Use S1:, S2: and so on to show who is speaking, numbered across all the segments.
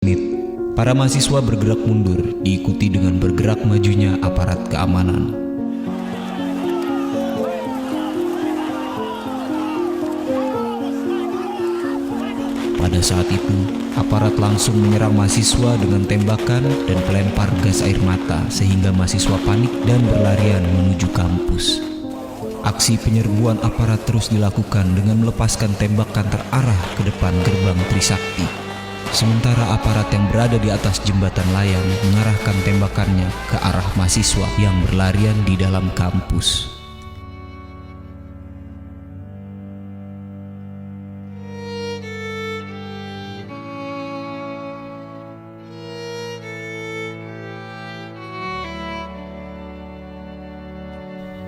S1: menit, para mahasiswa bergerak mundur, diikuti dengan bergerak majunya aparat keamanan. Pada saat itu, aparat langsung menyerang mahasiswa dengan tembakan dan pelempar gas air mata sehingga mahasiswa panik dan berlarian menuju kampus. Aksi penyerbuan aparat terus dilakukan dengan melepaskan tembakan terarah ke depan gerbang Trisakti. Sementara aparat yang berada di atas jembatan layang mengarahkan tembakannya ke arah mahasiswa yang berlarian di dalam kampus.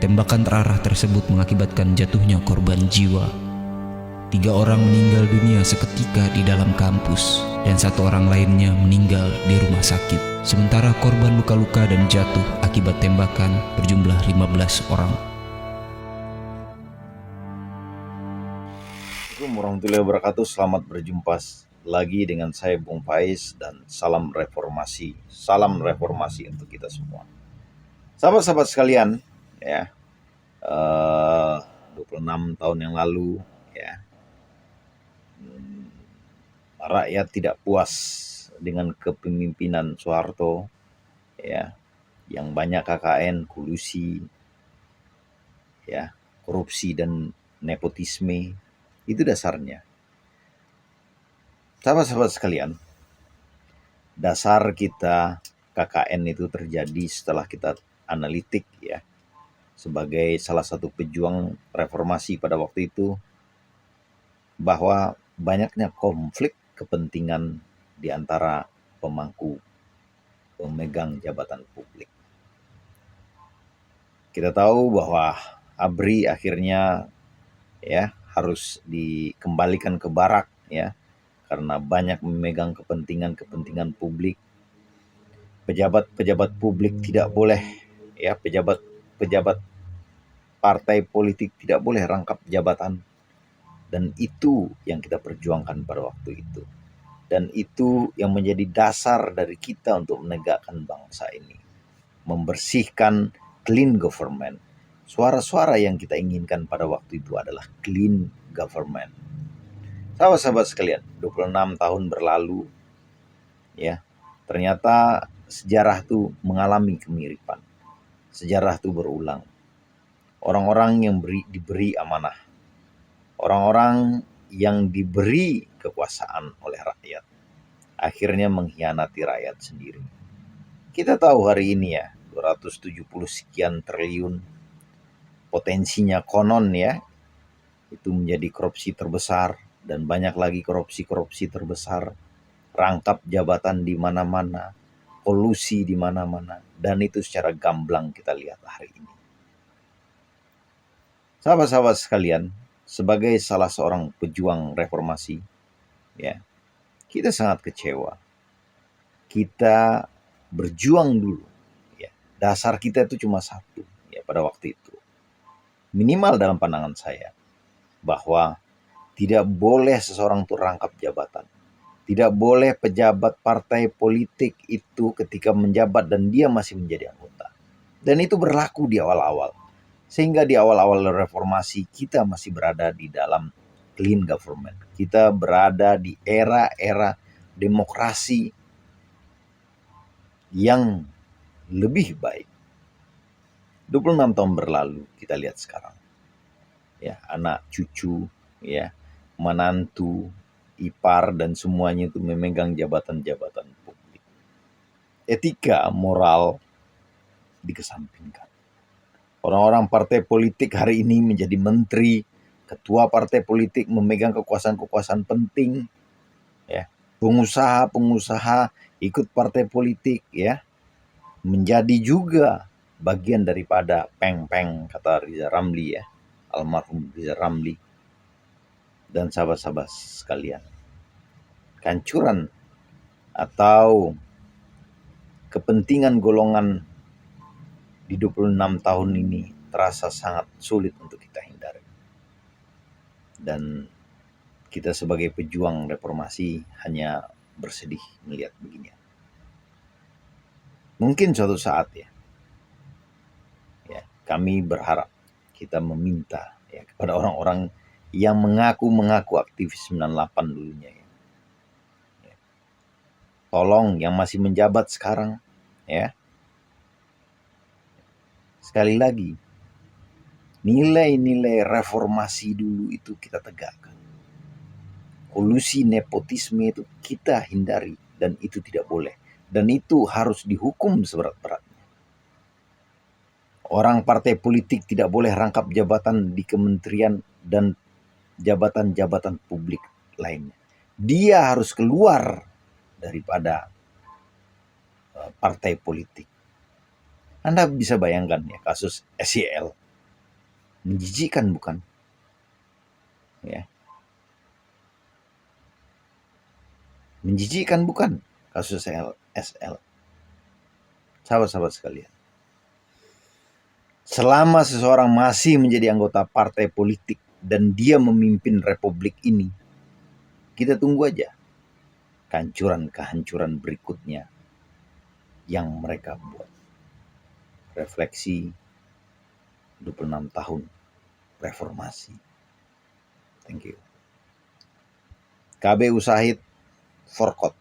S1: Tembakan terarah tersebut mengakibatkan jatuhnya korban jiwa. 3 orang meninggal dunia seketika di dalam kampus dan 1 orang lainnya meninggal di rumah sakit. Sementara korban luka-luka dan jatuh akibat tembakan berjumlah 15 orang.
S2: Assalamualaikum warahmatullahi wabarakatuh. Selamat berjumpa lagi dengan saya Bung Faiz dan salam reformasi. Salam reformasi untuk kita semua. Sahabat-sahabat sekalian, ya. 26 tahun yang lalu, ya. Rakyat tidak puas dengan kepemimpinan Soeharto, ya, yang banyak KKN, kolusi, ya, korupsi dan nepotisme. Itu dasarnya. Sahabat-sahabat sekalian, dasar kita KKN itu terjadi setelah kita analitik, ya, sebagai salah satu pejuang reformasi pada waktu itu, bahwa banyaknya konflik kepentingan di antara pemegang jabatan publik. Kita tahu bahwa ABRI akhirnya, ya, harus dikembalikan ke barak, ya, karena banyak memegang kepentingan publik. Pejabat publik tidak boleh, ya, pejabat partai politik tidak boleh rangkap jabatan. Dan itu yang kita perjuangkan pada waktu itu. Dan itu yang menjadi dasar dari kita untuk menegakkan bangsa ini. Membersihkan clean government. Suara-suara yang kita inginkan pada waktu itu adalah clean government. Sahabat-sahabat sekalian, 26 tahun berlalu, ya, ternyata sejarah itu mengalami kemiripan. Sejarah itu berulang. Orang-orang yang diberi amanah, orang-orang yang diberi kekuasaan oleh rakyat, akhirnya mengkhianati rakyat sendiri. Kita tahu hari ini, ya, 270 sekian triliun potensinya konon, ya, itu menjadi korupsi terbesar dan banyak lagi korupsi terbesar, rangkap jabatan di mana-mana, kolusi di mana-mana, dan itu secara gamblang kita lihat hari ini. Sahabat-sahabat sekalian, sebagai salah seorang pejuang reformasi, ya, kita sangat kecewa. Kita berjuang dulu, ya. Dasar kita itu cuma satu, ya, pada waktu itu. Minimal dalam pandangan saya, bahwa tidak boleh seseorang itu rangkap jabatan. Tidak boleh pejabat partai politik itu ketika menjabat dan dia masih menjadi anggota. Dan itu berlaku di awal-awal. Sehingga di awal-awal reformasi kita masih berada di dalam clean government. Kita berada di era demokrasi yang lebih baik. 26 tahun berlalu, kita lihat sekarang. Ya, anak cucu, ya, menantu, ipar, dan semuanya itu memegang jabatan-jabatan publik. Etika, moral dikesampingkan. Orang-orang partai politik hari ini menjadi menteri, ketua partai politik memegang kekuasaan-kekuasaan penting, ya. Pengusaha ikut partai politik, ya, menjadi juga bagian daripada peng-peng, kata Riza Ramli, ya, almarhum Riza Ramli. Dan sahabat-sahabat sekalian, kehancuran atau kepentingan golongan di 26 tahun ini terasa sangat sulit untuk kita hindari. Dan kita sebagai pejuang reformasi hanya bersedih melihat begini. Mungkin suatu saat ya kami berharap, kita meminta ya kepada orang-orang yang mengaku aktivis 98 dulunya ya. Tolong yang masih menjabat sekarang ya. Sekali lagi, nilai-nilai reformasi dulu itu kita tegakkan. Kolusi nepotisme itu kita hindari dan itu tidak boleh. Dan itu harus dihukum seberat-beratnya. Orang partai politik tidak boleh rangkap jabatan di kementerian dan jabatan-jabatan publik lainnya. Dia harus keluar daripada partai politik. Anda bisa bayangkan ya kasus SEL. Menjijikkan bukan? Ya. Menjijikkan bukan kasus SL? Sahabat-sahabat sekalian. Selama seseorang masih menjadi anggota partai politik dan dia memimpin republik ini, kita tunggu aja kehancuran berikutnya yang mereka buat. Refleksi 26 tahun reformasi. Thank you. KB Usahid Forkot.